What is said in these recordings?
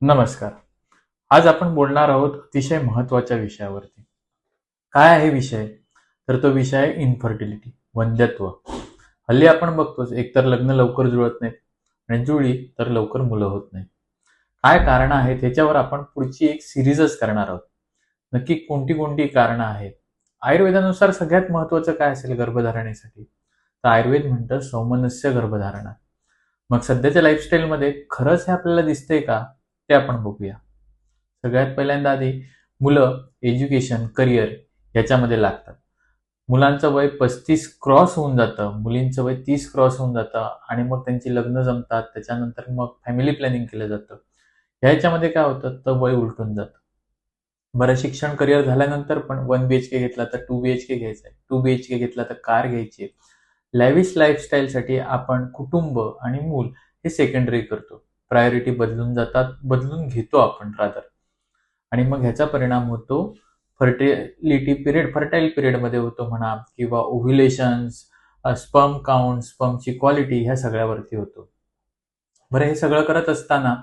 नमस्कार. आज आपण बोलणार आहोत अतिशय महत्त्वाच्या विषयावरती. काय आहे विषय? तर तो विषय आहे इन्फर्टिलिटी, वंध्यत्व. हल्ली आपण बघतोच एकतर लग्न लवकर जुळत नाहीत आणि जुळली तर लवकर मुलं होत नाहीत. काय कारणं आहेत ह्याच्यावर आपण पुढची एक सिरीजच करणार आहोत. नक्की कोणती कोणती कारणं आहेत? आयुर्वेदानुसार सगळ्यात महत्त्वाचं काय असेल गर्भधारणेसाठी? तर आयुर्वेद म्हणतं सौमनस्य गर्भधारणा. मग सध्याच्या लाईफस्टाईलमध्ये खरंच हे आपल्याला दिसतंय का? ते आपण बघूया. सगळ्यात पहिल्यांदा आधी मुलं एज्युकेशन, करिअर याच्यामध्ये लागतात. मुलांचं वय 35 क्रॉस होऊन जातं, मुलींचं वय 30 क्रॉस होऊन जातं आणि मग त्यांची लग्न जमतात. त्याच्यानंतर मग फॅमिली प्लॅनिंग केलं जातं. ह्याच्यामध्ये काय होतं तर वय उलटून जातं. बरं शिक्षण करिअर झाल्यानंतर पण 1 बीएचके घेतला तर 2 बीएचके घ्यायचा आहे. 2 बीएचके घेतला तर कार घ्यायची आहे. लॅविश लाईफस्टाईलसाठी आपण कुटुंब आणि मूल हे सेकंडरी करतो. प्रायोरिटी बदलून जातात, बदलून घेतो आपण रादर. आणि मग ह्याचा परिणाम होतो फर्टाईल पिरियडमध्ये होतो म्हणा किंवा ओव्ह्युलेशन्स, स्पर्म काउंट, स्पर्मची क्वालिटी ह्या सगळ्यावरती होतो. बरं हे सगळं करत असताना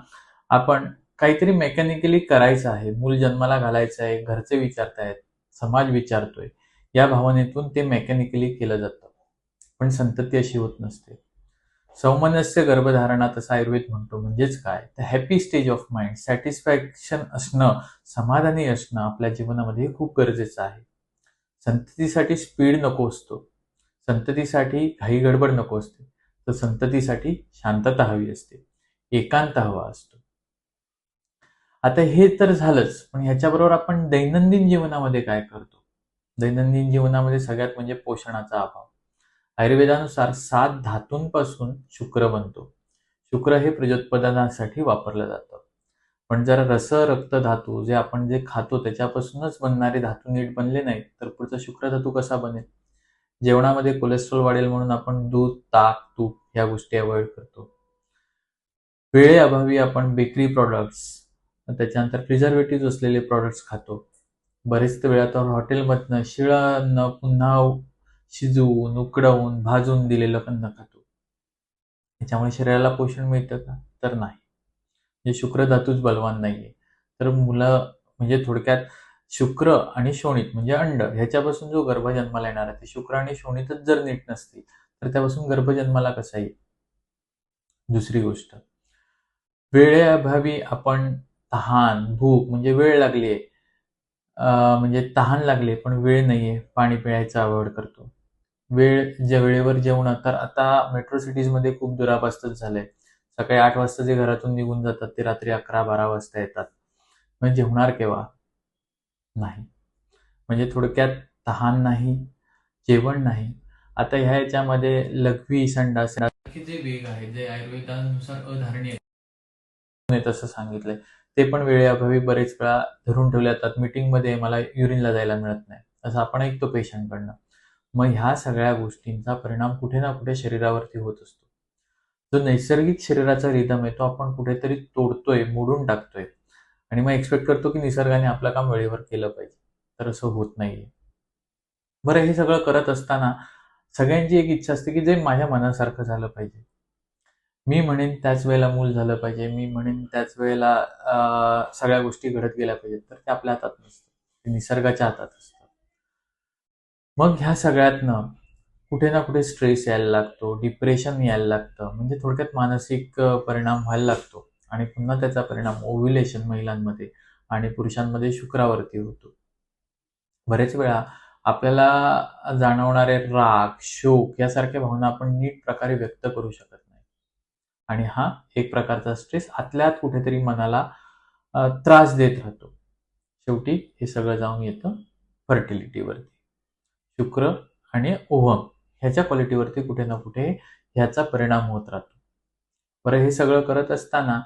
आपण काहीतरी मेकॅनिकली करायचं आहे, मूल जन्माला घालायचं आहे, घरचे विचारतायत, समाज विचारतोय, या भावनेतून ते मेकॅनिकली केलं जातं. पण संतती अशी होत नसते. सौमनस्य गर्भधारणा तसं आयुर्वेद म्हणतो. म्हणजेच काय तर happy stage of mind, satisfaction असणं, समाधानी असणं आपल्या जीवनामध्ये खूप गरजेचं आहे. संततीसाठी स्पीड नको असतो, संततीसाठी घाई गडबड नको असते, तर संततीसाठी शांतता हवी असते, एकांत हवा असतो. आता हे तर झालंच, पण ह्याच्याबरोबर आपण दैनंदिन जीवनामध्ये काय करतो? दैनंदिन जीवनामध्ये सगळ्यात म्हणजे पोषणाचा अभाव. आयुर्वेदानुसार 7 धातूंपासून शुक्र बनतो. शुक्र हे प्रजोत्पादनासाठी वापरलं जातं. पण जर रस, रक्त धातू जे आपण जे खातो त्याच्यापासूनच बनणारे धातू नीट बनले नाहीत, तर पुढचा शुक्र धातू कसा बनेल? जेवणामध्ये कोलेस्ट्रॉल वाढेल म्हणून आपण दूध, ताक, तूप ह्या गोष्टी अवॉइड करतो. वेळेअभावी आपण बेकरी प्रॉडक्ट्स, त्याच्यानंतर प्रिझर्वेटिव्ह असलेले प्रॉडक्ट्स खातो. बरेच वेळा तर हॉटेलमधनं शिळं अन्न पुन्हा शिजवून, उकडवून, भाजून दिलेलं अन्न खातो. त्याच्यामुळे शरीराला पोषण मिळतं का? तर नाही. म्हणजे शुक्र धातूच बलवान नाहीये. तर मुलं म्हणजे थोडक्यात शुक्र आणि शोणित म्हणजे अंड ह्याच्यापासून जो गर्भ जन्माला येणार आहे, ते शुक्र आणि शोणितच जर नीट नसतील, तर त्यापासून गर्भ जन्माला कसा येईल? दुसरी गोष्ट, वेळेअभावी आपण तहान, भूक म्हणजे वेळ लागलीये, म्हणजे तहान लागली पण वेळ नाहीये, पाणी पिण्याचा अवॉइड करतो. वेळेवर जेवणं तर आता मेट्रो सिटीजमध्ये खूप दुरापास्तच झालंय. सकाळी 8 वाजता जे घरातून निघून जातात ते रात्री 11-12 वाजता येतात. मग जेवणार केव्हा? नाही. म्हणजे थोडक्यात तहान नाही, जेवण नाही. आता ह्या याच्यामध्ये लघवी, संडास जे वेग आहे, जे आयुर्वेदानुसार अधारणीय नाही तसं सांगितलंय. ते पण वेळेअभावी बरेच वेळा धरून ठेवले जातात. मीटिंगमध्ये मला युरिनला जायला मिळत नाही, असं आपण ऐकतो पेशंटकडनं. मग ह्या सगळ्या गोष्टींचा परिणाम कुठे ना कुठे शरीरावरती होत असतो. जो नैसर्गिक शरीराचा रिदम आहे तो आपण कुठेतरी तोडतोय, मोडून टाकतोय आणि मग एक्सपेक्ट करतो की निसर्गाने आपलं काम वेळेवर केलं पाहिजे. तर असं होत नाहीये. बरं हे सगळं करत असताना सगळ्यांची एक इच्छा असते की जे माझ्या मनासारखं झालं पाहिजे. मी म्हणेन त्याच वेळेला मूल झालं पाहिजे, मी म्हणेन त्याच वेळेला सगळ्या गोष्टी घडत गेल्या पाहिजेत. तर ते आपल्या हातात नसतं. ते निसर्गाच्या हातात असतं. मग ह्या सगळ्यातनं कुठे ना कुठे स्ट्रेस यायला लागतो, डिप्रेशन यायला लागतं. म्हणजे थोडक्यात मानसिक परिणाम व्हायला लागतो आणि पुन्हा त्याचा परिणाम ओव्ह्युलेशन महिलांमध्ये आणि पुरुषांमध्ये शुक्रावरती होतो. बरेच वेळा आपल्याला जाणवणारे राग, शोक यासारख्या भावना आपण नीट प्रकारे व्यक्त करू शकत नाही. आणि हा एक प्रकारचा स्ट्रेस आतल्या आत कुठेतरी मनाला त्रास देत राहतो. शेवटी हे सगळं जाऊन येतं फर्टिलिटीवरती. शुक्र आणि ओव्हम ह्याच्या क्वालिटीवरती कुठे ना कुठे ह्याचा परिणाम होत राहतो. बरं हे सगळं करत असताना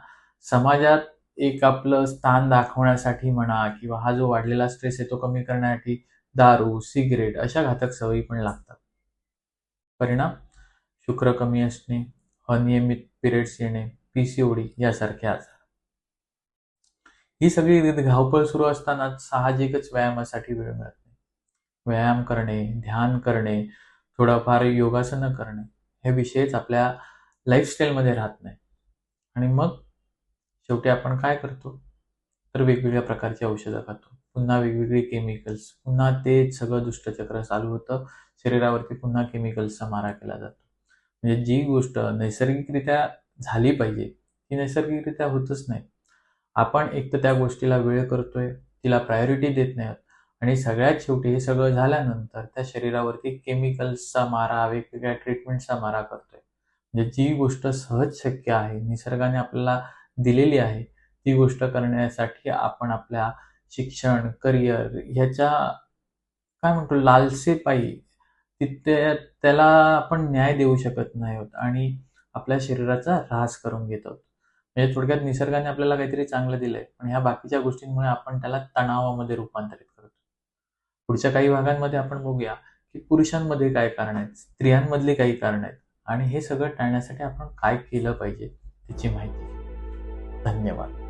समाजात एक आपलं स्थान दाखवण्यासाठी म्हणा किंवा हा जो वाढलेला स्ट्रेस आहे तो कमी करण्यासाठी दारू, सिगरेट अशा घातक सवयी पण लागतात. परिणाम शुक्र कमी असणे, अनियमित पिरियड्स येणे, पीसीओडी यासारखे आजार. ही सगळी धावपळ सुरू असताना साहजिकच व्यायामासाठी वेळ मिळत नाही. व्यायाम करणे, ध्यान करणे, थोडाफार योगासनं करणे हे विषयच आपल्या लाईफस्टाईलमध्ये राहत नाही आणि मग शेवटी आपण काय करतो, तर वेगवेगळ्या प्रकारची औषधं खातो, पुन्हा वेगवेगळी केमिकल्स, पुन्हा तेच सगळं दुष्टचक्र चालू होतं. शरीरावरती पुन्हा केमिकल्सचा मारा केला जातो. म्हणजे जी गोष्ट नैसर्गिकरित्या झाली पाहिजे ती नैसर्गिकरित्या होतच नाही. आपण एक तर त्या गोष्टीला वेळ करतोय, तिला प्रायोरिटी देत नाही आहोत आणि सगळ्यात शेवटी हे सगळं झाल्यानंतर त्या शरीरावरती केमिकल्सचा मारा, वेगवेगळ्या ट्रीटमेंटचा मारा करतोय. म्हणजे जी गोष्ट सहज शक्य आहे, निसर्गाने आपल्याला दिलेली आहे, ती गोष्ट करण्यासाठी आपण आपल्या शिक्षण, करिअर ह्याच्या काय म्हणतो लालसेपायी तिथे त्याला आपण न्याय देऊ शकत नाही आहोत आणि आपल्या शरीराचा ऱ्हास करून घेत आहोत. म्हणजे थोडक्यात निसर्गाने आपल्याला काहीतरी चांगलं दिलंय, पण ह्या बाकीच्या गोष्टींमुळे आपण त्याला तणावामध्ये रूपांतरित करतो. पुढच्या काही भागांमध्ये आपण बघूया, की पुरुषांमध्ये काय कारणं आहेत, स्त्रियांमधली काही कारणं आहेत आणि हे सगळं टाळण्यासाठी आपण काय केलं पाहिजे त्याची माहिती. धन्यवाद.